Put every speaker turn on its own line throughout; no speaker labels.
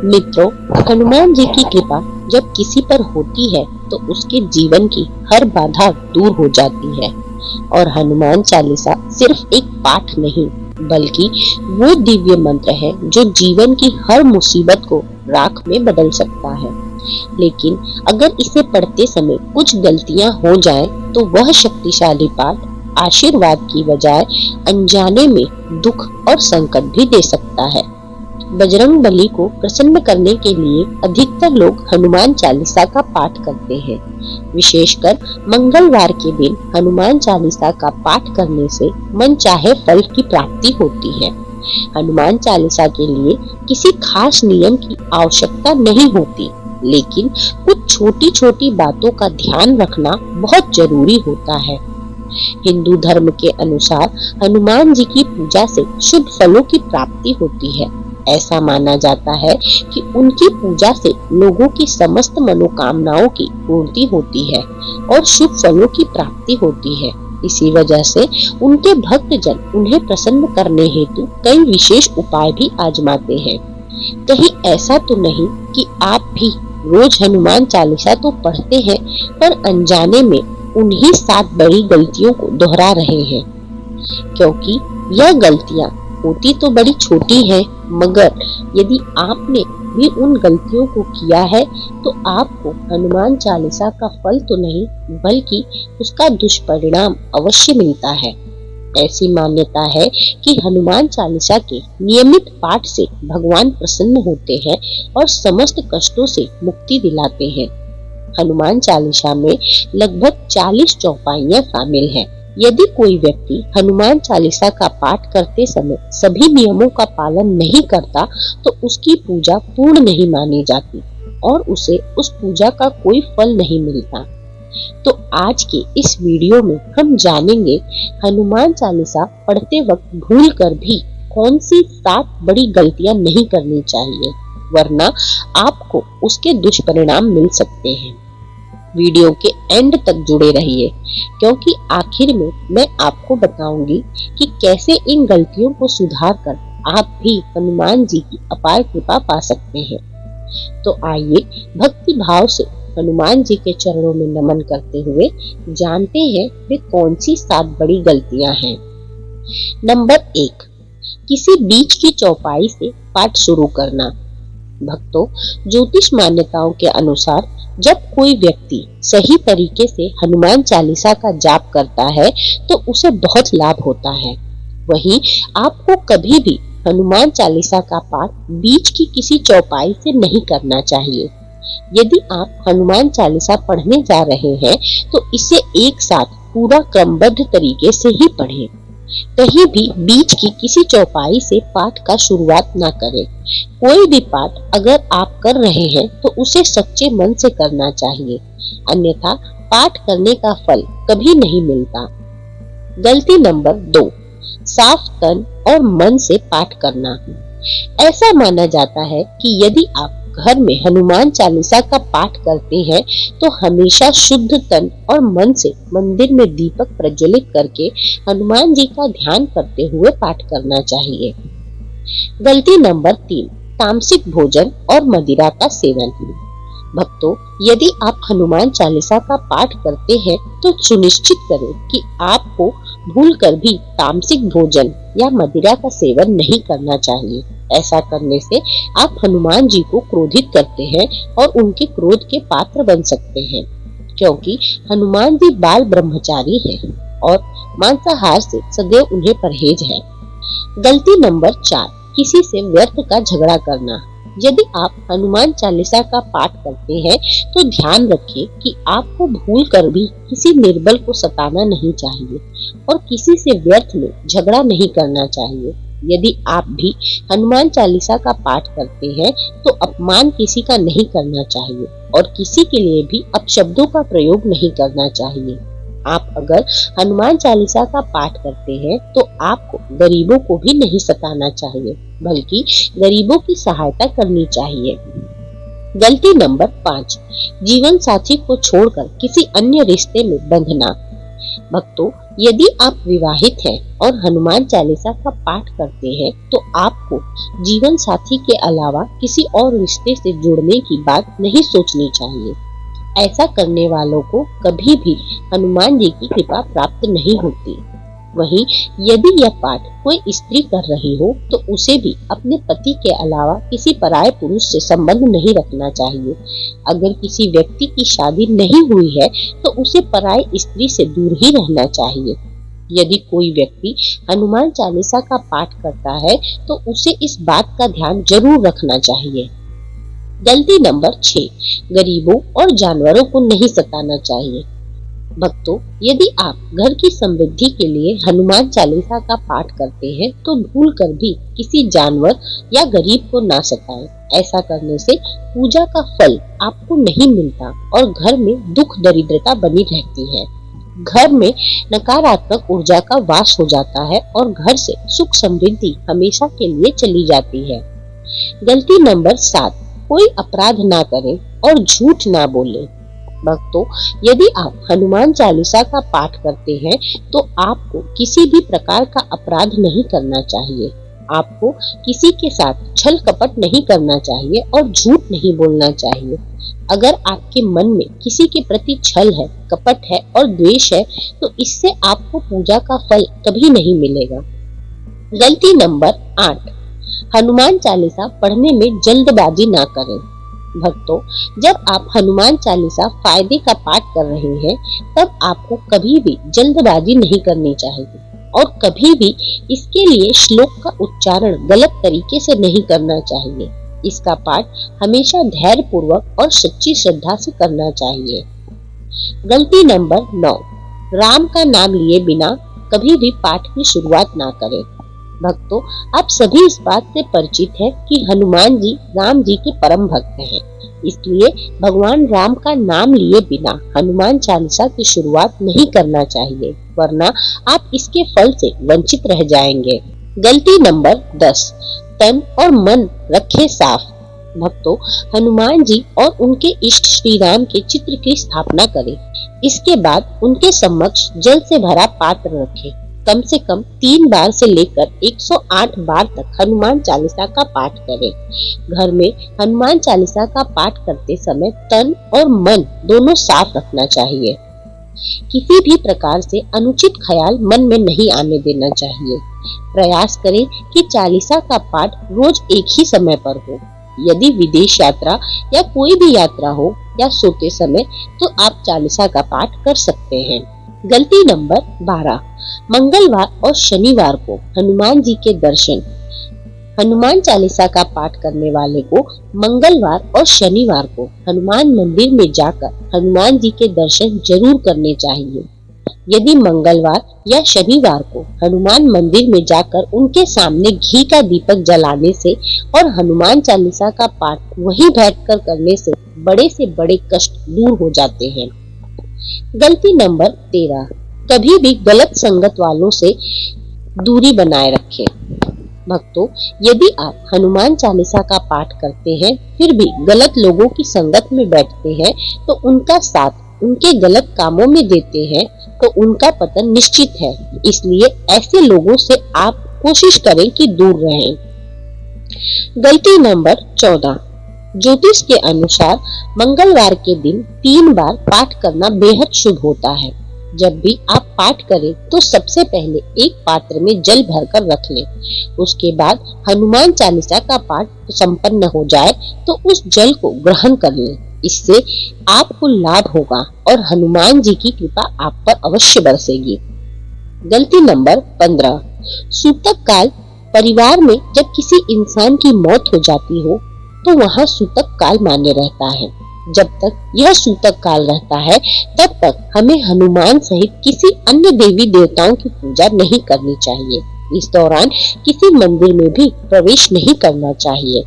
मित्रों, हनुमान जी की कृपा जब किसी पर होती है तो उसके जीवन की हर बाधा दूर हो जाती है। और हनुमान चालीसा सिर्फ एक पाठ नहीं, बल्कि वो दिव्य मंत्र है जो जीवन की हर मुसीबत को राख में बदल सकता है। लेकिन अगर इसे पढ़ते समय कुछ गलतियां हो जाएं, तो वह शक्तिशाली पाठ आशीर्वाद की बजाय अनजाने में दुख और संकट भी दे सकता है। बजरंग बली को प्रसन्न करने के लिए अधिकतर लोग हनुमान चालीसा का पाठ करते हैं। विशेषकर मंगलवार के दिन हनुमान चालीसा का पाठ करने से मन चाहे फल की प्राप्ति होती है। हनुमान चालीसा के लिए किसी खास नियम की आवश्यकता नहीं होती, लेकिन कुछ छोटी छोटी बातों का ध्यान रखना बहुत जरूरी होता है। हिंदू धर्म के अनुसार हनुमान जी की पूजा से शुभ फलों की प्राप्ति होती है। ऐसा माना जाता है कि उनकी पूजा से लोगों की समस्त मनोकामनाओं की पूर्ति होती है और शुभ फलों की प्राप्ति होती है। इसी वजह से उनके भक्तजन उन्हें प्रसन्न करने हेतु कई विशेष उपाय भी आजमाते हैं। कहीं ऐसा तो नहीं कि आप भी रोज हनुमान चालीसा तो पढ़ते हैं, पर अनजाने में उन्हीं 7 बड़ी गलतियों को दोहरा रहे हैं। क्योंकि यह गलतियां होती तो बड़ी छोटी है, मगर यदि आपने भी उन गलतियों को किया है तो आपको हनुमान चालीसा का फल तो नहीं, बल्कि उसका दुष्परिणाम अवश्य मिलता है। ऐसी मान्यता है कि हनुमान चालीसा के नियमित पाठ से भगवान प्रसन्न होते हैं और समस्त कष्टों से मुक्ति दिलाते हैं। हनुमान चालीसा में लगभग 40 चौपाइयां शामिल हैं। यदि कोई व्यक्ति हनुमान चालीसा का पाठ करते समय सभी नियमों का पालन नहीं करता, तो उसकी पूजा पूर्ण नहीं मानी जाती और उसे उस पूजा का कोई फल नहीं मिलता। तो आज के इस वीडियो में हम जानेंगे हनुमान चालीसा पढ़ते वक्त भूल कर भी कौन सी 7 बड़ी गलतियां नहीं करनी चाहिए, वरना आपको उसके दुष्परिणाम मिल सकते हैं। वीडियो के एंड तक जुड़े रहिए, क्योंकि आखिर में मैं आपको बताऊंगी कि कैसे इन गलतियों को सुधार कर आप भी हनुमान जी की अपार कृपा पा सकते हैं। तो आइए भक्ति भाव से हनुमान जी के चरणों में नमन करते हुए जानते हैं वे कौन सी 7 बड़ी गलतियां हैं। नंबर 1, किसी बीच की चौपाई से पाठ शुरू करना। भक्तों, ज्योतिष मान्यताओं के अनुसार जब कोई व्यक्ति सही तरीके से हनुमान चालीसा का जाप करता है तो उसे बहुत लाभ होता है। वहीं आपको कभी भी हनुमान चालीसा का पाठ बीच की किसी चौपाई से नहीं करना चाहिए। यदि आप हनुमान चालीसा पढ़ने जा रहे हैं तो इसे एक साथ पूरा क्रमबद्ध तरीके से ही पढ़ें। कहीं भी बीच की किसी चौपाई से पाठ का शुरुआत ना करें। कोई भी पाठ अगर आप कर रहे हैं तो उसे सच्चे मन से करना चाहिए, अन्यथा पाठ करने का फल कभी नहीं मिलता। गलती नंबर 2, साफ तन और मन से पाठ करना। ऐसा माना जाता है कि यदि आप घर में हनुमान चालीसा का पाठ करते हैं तो हमेशा शुद्ध तन और मन से मंदिर में दीपक प्रज्वलित करके हनुमान जी का ध्यान करते हुए पाठ करना चाहिए। गलती नंबर 3, तामसिक भोजन और मदिरा का सेवन। भक्तों, यदि आप हनुमान चालीसा का पाठ करते हैं तो सुनिश्चित करें कि आपको भूलकर भी तामसिक भोजन या मदिरा का सेवन नहीं करना चाहिए। ऐसा करने से आप हनुमान जी को क्रोधित करते हैं और उनके क्रोध के पात्र बन सकते हैं, क्योंकि हनुमान जी बाल ब्रह्मचारी हैं और मांसाहार से सदैव उन्हें परहेज है। गलती नंबर 4, किसी से व्यर्थ का झगड़ा करना। यदि आप हनुमान चालीसा का पाठ करते हैं तो ध्यान रखें कि आपको भूल कर भी किसी निर्बल को सताना नहीं चाहिए और किसी से व्यर्थ में झगड़ा नहीं करना चाहिए। यदि आप भी हनुमान चालीसा का पाठ करते हैं तो अपमान किसी का नहीं करना चाहिए और किसी के लिए भी अपशब्दों का प्रयोग नहीं करना चाहिए। आप अगर हनुमान चालीसा का पाठ करते हैं तो आपको गरीबों को भी नहीं सताना चाहिए, बल्कि गरीबों की सहायता करनी चाहिए। गलती नंबर 5, जीवन साथी को छोड़कर किसी अन्य रिश्ते में बंधना। भक्तों, यदि आप विवाहित हैं और हनुमान चालीसा का पाठ करते हैं तो आपको जीवन साथी के अलावा किसी और रिश्ते से जुड़ने की बात नहीं सोचनी चाहिए। ऐसा करने वालों को कभी भी हनुमान जी की कृपा प्राप्त नहीं होती। वहीं यदि यह पाठ कोई स्त्री कर रही हो तो उसे भी अपने पति के अलावा किसी पराये पुरुष से संबंध नहीं रखना चाहिए। अगर किसी व्यक्ति की शादी नहीं हुई है तो उसे पराई स्त्री से दूर ही रहना चाहिए। यदि कोई व्यक्ति हनुमान चालीसा का पाठ करता है तो उसे इस बात का ध्यान जरूर रखना चाहिए। गलती नंबर 6, गरीबों और जानवरों को नहीं सताना चाहिए। भक्तों, यदि आप घर की समृद्धि के लिए हनुमान चालीसा का पाठ करते हैं तो भूल कर भी किसी जानवर या गरीब को ना सताएं। ऐसा करने से पूजा का फल आपको नहीं मिलता और घर में दुख दरिद्रता बनी रहती है। घर में नकारात्मक ऊर्जा का वास हो जाता है और घर से सुख समृद्धि हमेशा के लिए चली जाती है। गलती नंबर 7, कोई अपराध ना करें और झूठ ना बोलें। भक्तों, यदि आप हनुमान चालीसा का पाठ करते हैं तो आपको किसी भी प्रकार का अपराध नहीं करना चाहिए। आपको किसी के साथ छल कपट नहीं करना चाहिए और झूठ नहीं बोलना चाहिए। अगर आपके मन में किसी के प्रति छल है, कपट है और द्वेष है तो इससे आपको पूजा का फल कभी नहीं मिलेगा। गलती नंबर 8, हनुमान चालीसा पढ़ने में जल्दबाजी ना करें। भक्तों, जब आप हनुमान चालीसा फायदे का पाठ कर रहे हैं तब आपको कभी भी जल्दबाजी नहीं करनी चाहिए और कभी भी इसके लिए श्लोक का उच्चारण गलत तरीके से नहीं करना चाहिए। इसका पाठ हमेशा धैर्य पूर्वक और सच्ची श्रद्धा से करना चाहिए। गलती नंबर 9, राम का नाम लिए बिना कभी भी पाठ की शुरुआत ना करें। भक्तों, आप सभी इस बात से परिचित हैं कि हनुमान जी राम जी के परम भक्त हैं। इसलिए भगवान राम का नाम लिए बिना हनुमान चालीसा की शुरुआत नहीं करना चाहिए, वरना आप इसके फल से वंचित रह जाएंगे। गलती नंबर 10, तन और मन रखे साफ। भक्तों, हनुमान जी और उनके इष्ट श्री राम के चित्र की स्थापना करें। इसके बाद उनके समक्ष जल से भरा पात्र रखें। कम से कम 3 बार से लेकर 108 बार तक हनुमान चालीसा का पाठ करें। घर में हनुमान चालीसा का पाठ करते समय तन और मन दोनों साफ रखना चाहिए। किसी भी प्रकार से अनुचित ख्याल मन में नहीं आने देना चाहिए। प्रयास करें कि चालीसा का पाठ रोज एक ही समय पर हो। यदि विदेश यात्रा या कोई भी यात्रा हो या सोते समय तो आप चालीसा का पाठ कर सकते हैं। गलती नंबर 12, मंगलवार और शनिवार को हनुमान जी के दर्शन। हनुमान चालीसा का पाठ करने वाले को मंगलवार और शनिवार को हनुमान मंदिर में जाकर हनुमान जी के दर्शन जरूर करने चाहिए। यदि मंगलवार या शनिवार को हनुमान मंदिर में जाकर उनके सामने घी का दीपक जलाने से और हनुमान चालीसा का पाठ वहीं बैठकर करने से बड़े कष्ट दूर हो जाते हैं। गलती नंबर 13, कभी भी गलत संगत वालों से दूरी बनाए रखें। भक्तों, यदि आप हनुमान चालीसा का पाठ करते हैं फिर भी गलत लोगों की संगत में बैठते हैं तो उनका साथ उनके गलत कामों में देते हैं तो उनका पतन निश्चित है। इसलिए ऐसे लोगों से आप कोशिश करें कि दूर रहें। गलती नंबर 14, ज्योतिष के अनुसार मंगलवार के दिन 3 बार पाठ करना बेहद शुभ होता है। जब भी आप पाठ करें तो सबसे पहले एक पात्र में जल भरकर रख लें। उसके बाद हनुमान चालीसा का पाठ संपन्न हो जाए तो उस जल को ग्रहण कर लें। इससे आपको लाभ होगा और हनुमान जी की कृपा आप पर अवश्य बरसेगी। गलती नंबर 15, सूतक काल। परिवार में जब किसी इंसान की मौत हो जाती हो तो वहाँ सूतक काल मान्य रहता है। जब तक यह सूतक काल रहता है तब तक हमें हनुमान सहित किसी अन्य देवी देवताओं की पूजा नहीं करनी चाहिए। इस दौरान किसी मंदिर में भी प्रवेश नहीं करना चाहिए।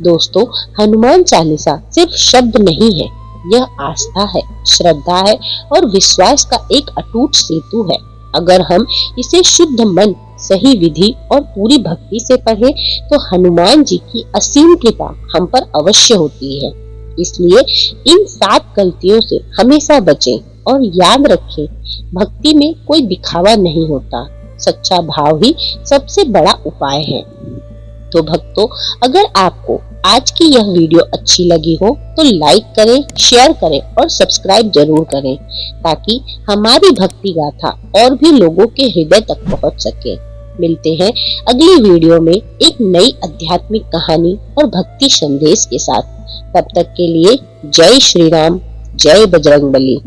दोस्तों, हनुमान चालीसा सिर्फ शब्द नहीं है, यह आस्था है, श्रद्धा है और विश्वास का एक अटूट सेतु है। अगर हम इसे शुद्ध मन, सही विधि और पूरी भक्ति से पढ़ें तो हनुमान जी की असीम कृपा हम पर अवश्य होती है। इसलिए इन 7 गलतियों से हमेशा बचें और याद रखें भक्ति में कोई दिखावा नहीं होता, सच्चा भाव ही सबसे बड़ा उपाय है। तो भक्तों, अगर आपको आज की यह वीडियो अच्छी लगी हो तो लाइक करें, शेयर करें और सब्सक्राइब जरूर करें, ताकि हमारी भक्ति गाथा और भी लोगों के हृदय तक पहुंच सके। मिलते हैं अगली वीडियो में एक नई आध्यात्मिक कहानी और भक्ति संदेश के साथ। तब तक के लिए जय श्री राम, जय बजरंगबली।